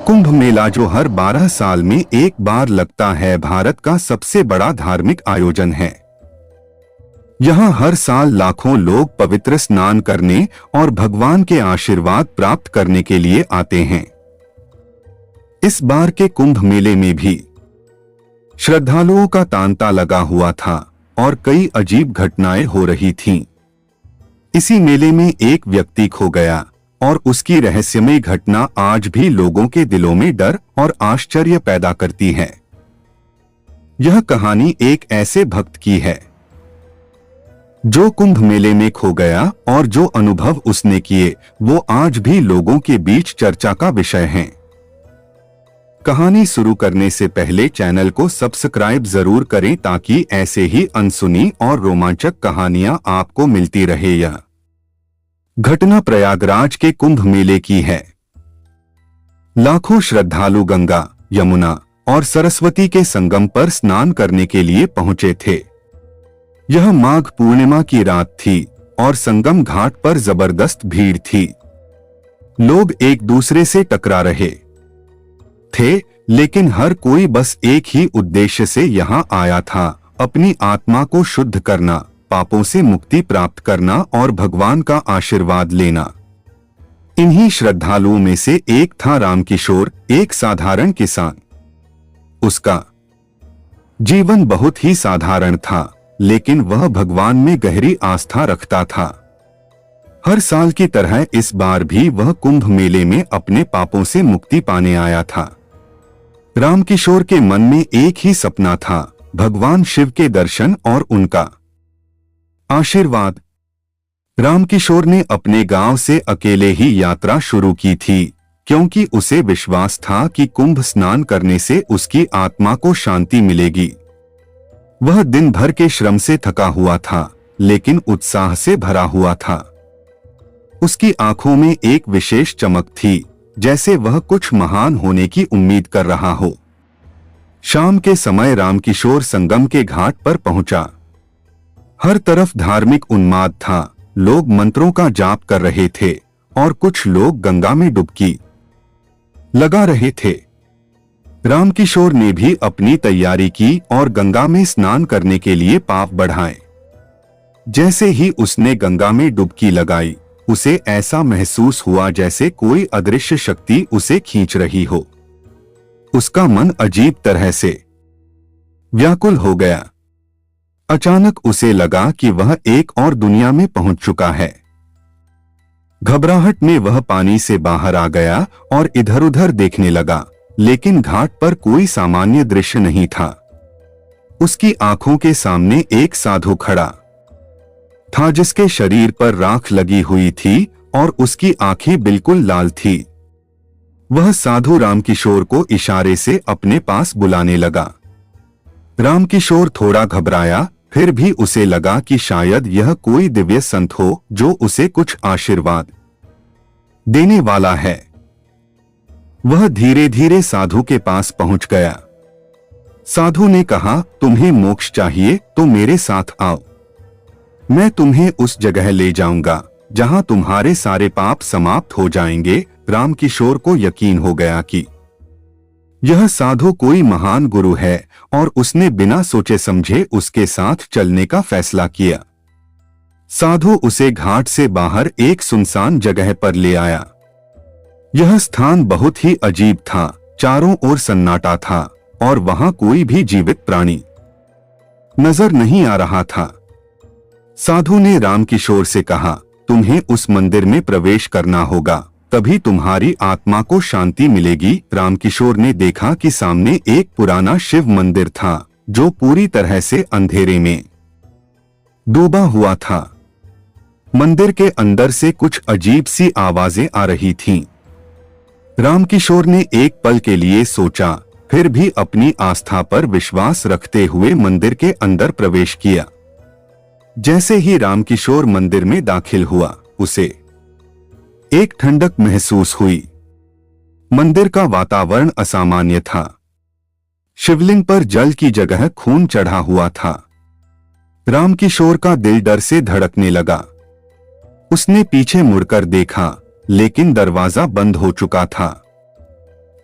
कुंभ मेला जो हर 12 साल में एक बार लगता है, भारत का सबसे बड़ा धार्मिक आयोजन है। यहाँ हर साल लाखों लोग पवित्र स्नान करने और भगवान के आशीर्वाद प्राप्त करने के लिए आते हैं। इस बार के कुंभ मेले में भी श्रद्धालुओं का तांता लगा हुआ था और कई अजीब घटनाएं हो रही थीं। इसी मेले में एक व्यक्ति खो गया और उसकी रहस्यमय घटना आज भी लोगों के दिलों में डर और आश्चर्य पैदा करती है। यह कहानी एक ऐसे भक्त की है जो कुंभ मेले में खो गया और जो अनुभव उसने किए वो आज भी लोगों के बीच चर्चा का विषय हैं। कहानी शुरू करने से पहले चैनल को सब्सक्राइब जरूर करें ताकि ऐसे ही अनसुनी और रोमांचक कहानियां आपको मिलती रहे। यह घटना प्रयागराज के कुंभ मेले की है। लाखों श्रद्धालु गंगा, यमुना और सरस्वती के संगम पर स्नान करने के लिए पहुंचे थे। यह माघ पूर्णिमा की रात थी और संगम घाट पर जबरदस्त भीड़ थी। लोग एक दूसरे से टकरा रहे थे, लेकिन हर कोई बस एक ही उद्देश्य से यहां आया था, अपनी आत्मा को शुद्ध करना, पापों से मुक्ति प्राप्त करना और भगवान का आशीर्वाद लेना। इन्हीं श्रद्धालुओं में से एक था रामकिशोर, एक साधारण किसान। उसका जीवन बहुत ही साधारण था, लेकिन वह भगवान में गहरी आस्था रखता था। हर साल की तरह इस बार भी वह कुंभ मेले में अपने पापों से मुक्ति पाने आया था। रामकिशोर के मन में एक ही सपना था, भगवान शिव के दर्शन और उनका आशीर्वाद। रामकिशोर ने अपने गांव से अकेले ही यात्रा शुरू की थी, क्योंकि उसे विश्वास था कि कुंभ स्नान करने से उसकी आत्मा को शांति मिलेगी। वह दिन भर के श्रम से थका हुआ था, लेकिन उत्साह से भरा हुआ था। उसकी आंखों में एक विशेष चमक थी, जैसे वह कुछ महान होने की उम्मीद कर रहा हो। शाम के समय रामकिशोर संगम के घाट पर पहुंचा। हर तरफ धार्मिक उन्माद था, लोग मंत्रों का जाप कर रहे थे और कुछ लोग गंगा में डुबकी लगा रहे थे। रामकिशोर ने भी अपनी तैयारी की और गंगा में स्नान करने के लिए पांव बढ़ाए। जैसे ही उसने गंगा में डुबकी लगाई, उसे ऐसा महसूस हुआ जैसे कोई अदृश्य शक्ति उसे खींच रही हो। उसका मन अजीब तरह से व्याकुल हो गया। अचानक उसे लगा कि वह एक और दुनिया में पहुंच चुका है। घबराहट में वह पानी से बाहर आ गया और इधर-उधर देखने लगा, लेकिन घाट पर कोई सामान्य दृश्य नहीं था। उसकी आंखों के सामने एक साधु खड़ा था, जिसके शरीर पर राख लगी हुई थी और उसकी आंखें बिल्कुल लाल थी। वह साधु रामकिशोर को इशारे से अपने पास बुलाने लगा। रामकिशोर थोड़ा घबराया, फिर भी उसे लगा कि शायद यह कोई दिव्य संत हो जो उसे कुछ आशीर्वाद देने वाला है। वह धीरे धीरे साधु के पास पहुंच गया। साधु ने कहा, तुम्हें मोक्ष चाहिए तो मेरे साथ आओ। मैं तुम्हें उस जगह ले जाऊंगा जहां तुम्हारे सारे पाप समाप्त हो जाएंगे। रामकिशोर को यकीन हो गया कि यह साधु कोई महान गुरु है और उसने बिना सोचे समझे उसके साथ चलने का फैसला किया। साधु उसे घाट से बाहर एक सुनसान जगह पर ले आया। यह स्थान बहुत ही अजीब था, चारों ओर सन्नाटा था और वहां कोई भी जीवित प्राणी नजर नहीं आ रहा था। साधु ने रामकिशोर से कहा, तुम्हें उस मंदिर में प्रवेश करना होगा, तभी तुम्हारी आत्मा को शांति मिलेगी। रामकिशोर ने देखा कि सामने एक पुराना शिव मंदिर था जो पूरी तरह से अंधेरे में डूबा हुआ था। मंदिर के अंदर से कुछ अजीब सी आवाजें आ रही थीं। रामकिशोर ने एक पल के लिए सोचा, फिर भी अपनी आस्था पर विश्वास रखते हुए मंदिर के अंदर प्रवेश किया। जैसे ही रामकिशोर मंदिर में दाखिल हुआ, उसे एक ठंडक महसूस हुई। मंदिर का वातावरण असामान्य था। शिवलिंग पर जल की जगह खून चढ़ा हुआ था। रामकिशोर का दिल डर से धड़कने लगा। उसने पीछे मुड़कर देखा, लेकिन दरवाजा बंद हो चुका था।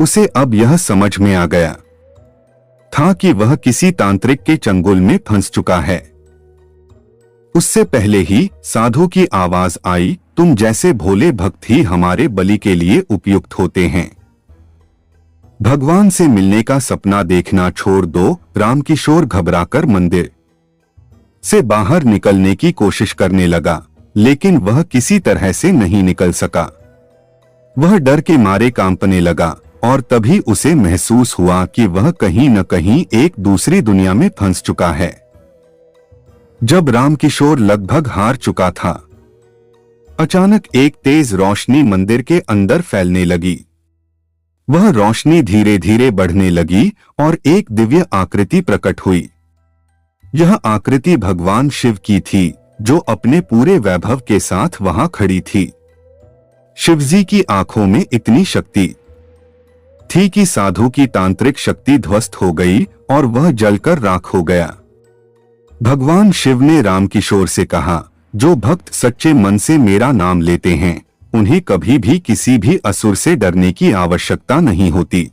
उसे अब यह समझ में आ गया था कि वह किसी तांत्रिक के चंगुल में फंस चुका है। उससे पहले ही साधु की आवाज आई, तुम जैसे भोले भक्त ही हमारे बलि के लिए उपयुक्त होते हैं। भगवान से मिलने का सपना देखना छोड़ दो। रामकिशोर घबराकर मंदिर से बाहर निकलने की कोशिश करने लगा, लेकिन वह किसी तरह से नहीं निकल सका। वह डर के मारे कांपने लगा और तभी उसे महसूस हुआ कि वह कहीं न कहीं एक दूसरी दुनिया में फंस चुका है। जब रामकिशोर लगभग हार चुका था, अचानक एक तेज रोशनी मंदिर के अंदर फैलने लगी। वह रोशनी धीरे धीरे बढ़ने लगी और एक दिव्य आकृति प्रकट हुई। यह आकृति भगवान शिव की थी, जो अपने पूरे वैभव के साथ वहां खड़ी थी। शिवजी की आंखों में इतनी शक्ति थी कि साधु की तांत्रिक शक्ति ध्वस्त हो गई और वह जलकर राख हो गया। भगवान शिव ने रामकिशोर से कहा, जो भक्त सच्चे मन से मेरा नाम लेते हैं, उन्हें कभी भी किसी भी असुर से डरने की आवश्यकता नहीं होती।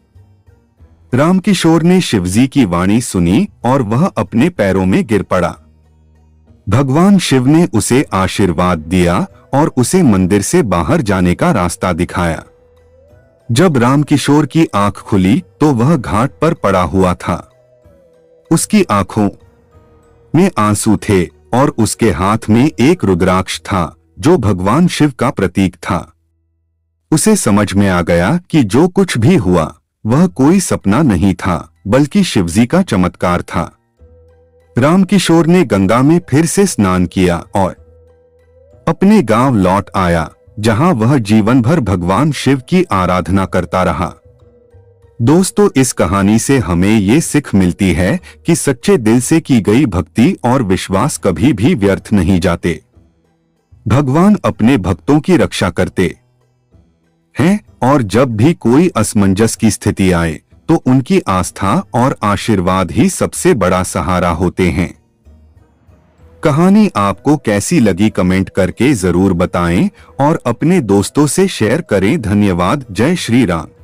रामकिशोर ने शिवजी की वाणी सुनी और वह अपने पैरों में गिर पड़ा। भगवान शिव ने उसे आशीर्वाद दिया और उसे मंदिर से बाहर जाने का रास्ता दिखाया। जब रामकिशोर की आंख खुली तो वह घाट पर पड़ा हुआ था। उसकी आंखों में आंसू थे और उसके हाथ में एक रुद्राक्ष था, जो भगवान शिव का प्रतीक था। उसे समझ में आ गया कि जो कुछ भी हुआ वह कोई सपना नहीं था, बल्कि शिवजी का चमत्कार था। रामकिशोर ने गंगा में फिर से स्नान किया और अपने गांव लौट आया, जहां वह जीवन भर भगवान शिव की आराधना करता रहा। दोस्तों, इस कहानी से हमें ये सीख मिलती है कि सच्चे दिल से की गई भक्ति और विश्वास कभी भी व्यर्थ नहीं जाते। भगवान अपने भक्तों की रक्षा करते हैं और जब भी कोई असमंजस की स्थिति आए तो उनकी आस्था और आशीर्वाद ही सबसे बड़ा सहारा होते हैं। कहानी आपको कैसी लगी कमेंट करके जरूर बताएं और अपने दोस्तों से शेयर करें। धन्यवाद। जय श्री राम।